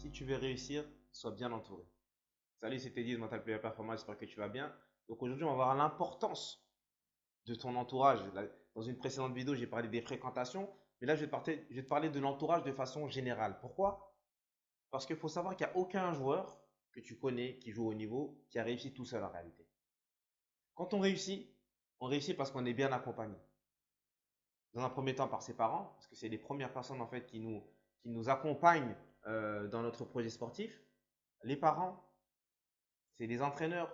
Si tu veux réussir, sois bien entouré. Salut, c'était Teddy de Mental Player Performance, j'espère que tu vas bien. Donc aujourd'hui, on va voir l'importance de ton entourage. Dans une précédente vidéo, j'ai parlé des fréquentations, mais là, je vais te parler de l'entourage de façon générale. Pourquoi? Parce qu'il faut savoir qu'il n'y a aucun joueur que tu connais qui joue au niveau qui a réussi tout seul en réalité. Quand on réussit parce qu'on est bien accompagné. Dans un premier temps par ses parents, parce que c'est les premières personnes en fait qui nous accompagnent dans notre projet sportif. Les parents, c'est les entraîneurs,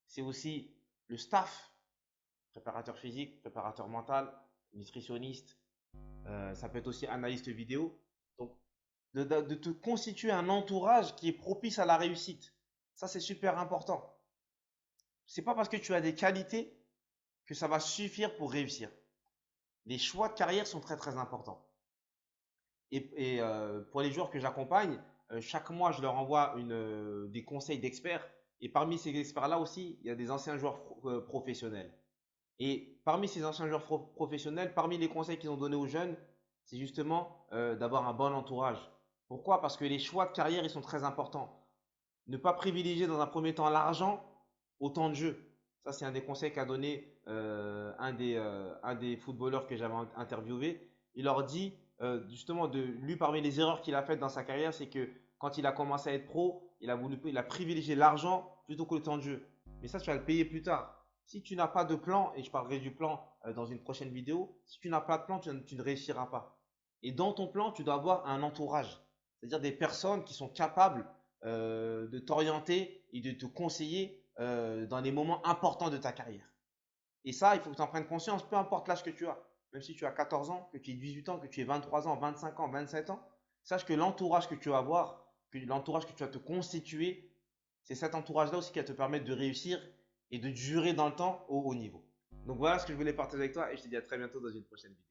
c'est aussi le staff, préparateur physique, préparateur mental, nutritionniste, ça peut être aussi analyste vidéo. Donc, de te constituer un entourage qui est propice à la réussite. Ça, c'est super important. C'est pas parce que tu as des qualités que ça va suffire pour réussir. Les choix de carrière sont très très importants. Pour les joueurs que j'accompagne, chaque mois, je leur envoie des conseils d'experts. Et parmi ces experts-là aussi, il y a des anciens joueurs professionnels. Et parmi ces anciens joueurs professionnels, parmi les conseils qu'ils ont donnés aux jeunes, c'est justement d'avoir un bon entourage. Pourquoi? Parce que les choix de carrière, ils sont très importants. Ne pas privilégier dans un premier temps l'argent au temps de jeu. Ça, c'est un des conseils qu'a donné un des footballeurs que j'avais interviewé. Il leur dit justement de lui parmi les erreurs qu'il a faites dans sa carrière, c'est que quand il a commencé à être pro, il a privilégié l'argent plutôt que le temps de jeu. Mais ça, tu vas le payer plus tard. Si tu n'as pas de plan, et je parlerai du plan dans une prochaine vidéo, si tu n'as pas de plan, tu ne réussiras pas. Et dans ton plan, tu dois avoir un entourage, c'est-à-dire des personnes qui sont capables de t'orienter et de te conseiller dans les moments importants de ta carrière. Et ça, il faut que tu en prennes conscience, peu importe l'âge que tu as. Même si tu as 14 ans, que tu aies 18 ans, que tu aies 23 ans, 25 ans, 27 ans, sache que l'entourage que tu vas avoir, que l'entourage que tu vas te constituer, c'est cet entourage-là aussi qui va te permettre de réussir et de durer dans le temps au haut niveau. Donc voilà ce que je voulais partager avec toi et je te dis à très bientôt dans une prochaine vidéo.